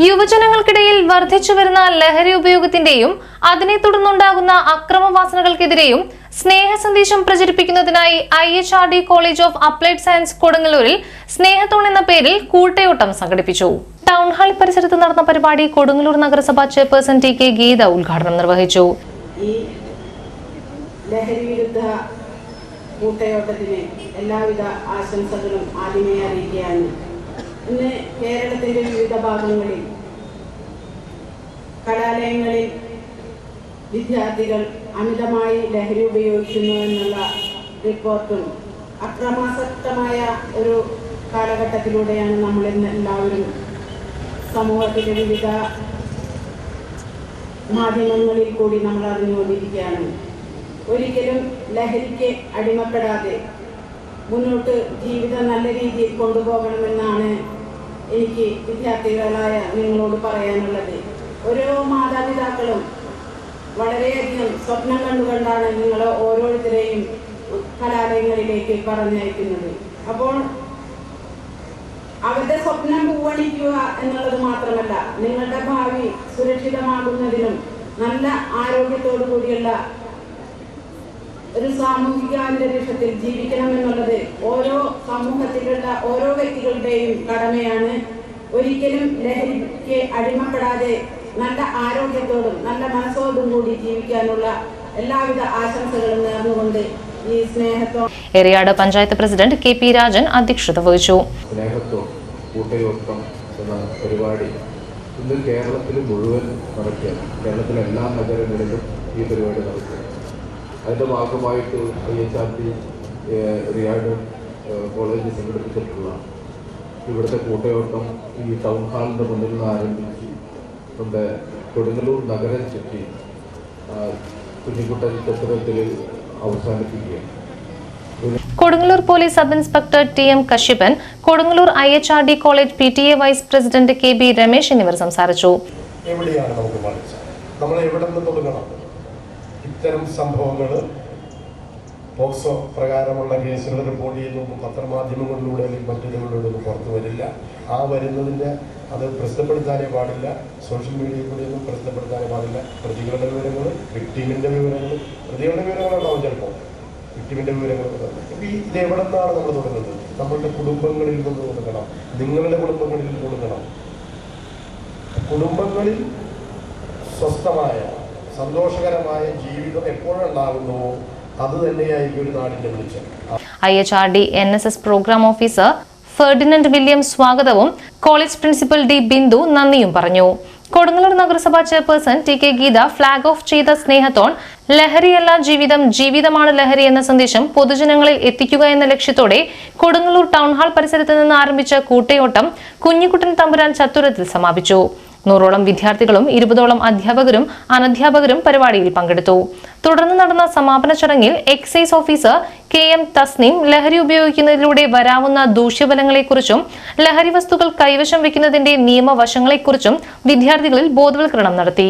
യുവജനങ്ങൾക്കിടയിൽ വർദ്ധിച്ചുവരുന്ന ലഹരി ഉപയോഗത്തിന്റെയും അതിനെ തുടർന്നുണ്ടാകുന്ന അക്രമവാസനകൾക്കെതിരെയും സ്നേഹ സന്ദേശം പ്രചരിപ്പിക്കുന്നതിനായി IHRD college of applied science കൊടുങ്ങല്ലൂരിൽ സ്നേഹത്തോൺ എന്ന പേരിൽ കൂട്ടയോട്ടം സംഘടിപ്പിച്ചു. ടൗൺ ഹാൾ പരിസരത്ത് നടന്ന പരിപാടി കൊടുങ്ങല്ലൂർ നഗരസഭാ ചെയർപേഴ്സൺ TK ഗീത ഉദ്ഘാടനം നിർവഹിച്ചു. കൂട്ടയോട്ടത്തിന് എല്ലാവിധ ആശംസകളും ആദ്യമേ അറിയിക്കുകയാണ്. ഇന്ന് കേരളത്തിന്റെ വിവിധ ഭാഗങ്ങളിൽ കലാലയങ്ങളിൽ വിദ്യാർത്ഥികൾ അമിതമായി ലഹരി ഉപയോഗിക്കുന്നു എന്നുള്ള റിപ്പോർട്ടും അക്രമാസക്തമായ ഒരു കാലഘട്ടത്തിലൂടെയാണ് നമ്മൾ ഇന്ന് എല്ലാവരും സമൂഹത്തിലെ വിവിധ മാധ്യമങ്ങളിൽ കൂടി നമ്മൾ അറിഞ്ഞുകൊണ്ടിരിക്കുകയാണ്. ഒരിക്കലും ലഹരിക്ക് അടിമപ്പെടാതെ മുന്നോട്ട് ജീവിതം നല്ല രീതിയിൽ കൊണ്ടുപോകണമെന്നാണ് എനിക്ക് വിദ്യാർത്ഥികളായ നിങ്ങളോട് പറയാനുള്ളത്. ഓരോ മാതാപിതാക്കളും വളരെയധികം സ്വപ്നം കണ്ടുകൊണ്ടാണ് നിങ്ങൾ ഓരോരുത്തരെയും കലാലയങ്ങളിലേക്ക് പറഞ്ഞയക്കുന്നത്. അപ്പോൾ അവരുടെ സ്വപ്നം പൂവണിക്കുക എന്നുള്ളത് മാത്രമല്ല, നിങ്ങളുടെ ഭാവി സുരക്ഷിതമാകുന്നതിനും നല്ല ആരോഗ്യത്തോടു കൂടിയുള്ള ഒരു സാമൂഹിക അന്തരീക്ഷത്തിൽ ജീവിക്കണമെന്നുള്ളത് ഓരോ സമൂഹത്തിലുള്ള ഓരോ വ്യക്തികളുടെയും കടമയാണ്. ഒരിക്കലും ലഹരിക്ക് അടിമപ്പെടാതെ നല്ല ആരോഗ്യത്തോടും നല്ല മനസ്സോടും കൂടി ജീവിക്കാനുള്ള എല്ലാവിധ ആശംസകളും നേർന്നുകൊണ്ട് ഈ സ്നേഹത്തോടെ എറിയാട് പഞ്ചായത്ത് പ്രസിഡന്റ് KP രാജൻ അധ്യക്ഷത വഹിച്ചു. സ്നേഹത്തോൺ കൂട്ടയോട്ടം എന്ന പരിപാടി ഇന്ന് കേരളത്തിൽ മുഴുവൻ നടക്കുകയാണ്. കേരളത്തിലെ എല്ലാ നഗരങ്ങളിലും ഈ പരിപാടി നടക്കുക. അതിൻ്റെ ഭാഗമായിട്ട് IHRD റിയാഡ് കോളേജ് സംഘടിപ്പിച്ചിട്ടുള്ള ഇവിടുത്തെ കൂട്ടയോട്ടം ഈ ടൗൺ ഹാളിൻ്റെ മുന്നിൽ നിന്ന് ആരംഭിച്ച് നമ്മുടെ കൊടുങ്ങല്ലൂർ നഗരം ചുറ്റി കുഞ്ഞിക്കുട്ടൻ ചത്രത്തിൽ അവസാനിപ്പിക്കുകയാണ്. Kodungallur police sub inspector TM Kashyapan, Kodungallur IHRD college PTA vice president KB Ramesh എന്നിവർ സംസാരിച്ചു. എവിടെയാണ് നമുക്ക് പഠിച്ചത്? നമ്മൾ എവിടെ നിന്ന് തുടങ്ങണം? ഇത്തരം സംഭവങ്ങൾ പോക്സോ പ്രകാരമുള്ള കേസുകൾ റിപ്പോർട്ട് ചെയ്യുന്നു പത്രമാധ്യമങ്ങളിലൂടെ അല്ലെങ്കിൽ മറ്റൊരുകളിലൂടെ ഒന്നും പുറത്തു വരില്ല. ആ വരുന്നതിൻ്റെ അത് പ്രസിദ്ധപ്പെടുത്താനേ പാടില്ല. സോഷ്യൽ മീഡിയയിൽ കൂടിയൊന്നും പ്രസിദ്ധപ്പെടുത്താനേ പാടില്ല. പ്രതികളുടെ വിവരങ്ങൾ, വിക്ടിമിൻ്റെ വിവരങ്ങൾ, പ്രതികളുടെ വിവരങ്ങളുണ്ടാവും, ചിലപ്പോൾ വിക്ടിമിൻ്റെ വിവരങ്ങളൊക്കെ തന്നെ. അപ്പോൾ ഇത് എവിടെ നിന്നാണ് നമ്മൾ തുടങ്ങുന്നത്? നമ്മളുടെ കുടുംബങ്ങളിൽ നിന്ന് തുടങ്ങണം. നിങ്ങളുടെ കുടുംബങ്ങളിൽ തുടങ്ങണം. കുടുംബങ്ങളിൽ സ്വസ്ഥമായ സന്തോഷകരമായ ജീവിതം എപ്പോഴുണ്ടാകുന്നുവോ അത് തന്നെയായിരിക്കും ഒരു നാടിന്റെ വെളിച്ചം. IHRD NSS program officer Ferdinand William സ്വാഗതവും കോളേജ് പ്രിൻസിപ്പൽ D ബിന്ദു നന്ദിയും പറഞ്ഞു. കൊടുങ്ങല്ലൂർ നഗരസഭാ chairperson TK Geetha flag off ചെയ്ത സ്നേഹത്തോൺ ലഹരിയല്ല ജീവിതം, ജീവിതമാണ് ലഹരി എന്ന സന്ദേശം പൊതുജനങ്ങളിൽ എത്തിക്കുക എന്ന ലക്ഷ്യത്തോടെ കൊടുങ്ങല്ലൂർ ടൗൺ ഹാൾ പരിസരത്ത് നിന്ന് ആരംഭിച്ച കൂട്ടയോട്ടം കുഞ്ഞിക്കുട്ടൻ തമ്പുരാൻ ചത്തുരത്തിൽ സമാപിച്ചു. 100ഓളം വിദ്യാർത്ഥികളും 20ഓളം അധ്യാപകരും അനധ്യാപകരും പരിപാടിയിൽ പങ്കെടുത്തു. തുടർന്ന് നടന്ന സമാപന ചടങ്ങിൽ എക്സൈസ് ഓഫീസർ KM തസ്നീം ലഹരി ഉപയോഗിക്കുന്നതിലൂടെ വരാവുന്ന ദൂഷ്യഫലങ്ങളെക്കുറിച്ചും ലഹരി വസ്തുക്കൾ കൈവശം വെക്കുന്നതിന്റെ നിയമവശങ്ങളെക്കുറിച്ചും വിദ്യാർത്ഥികളിൽ ബോധവൽക്കരണം നടത്തി.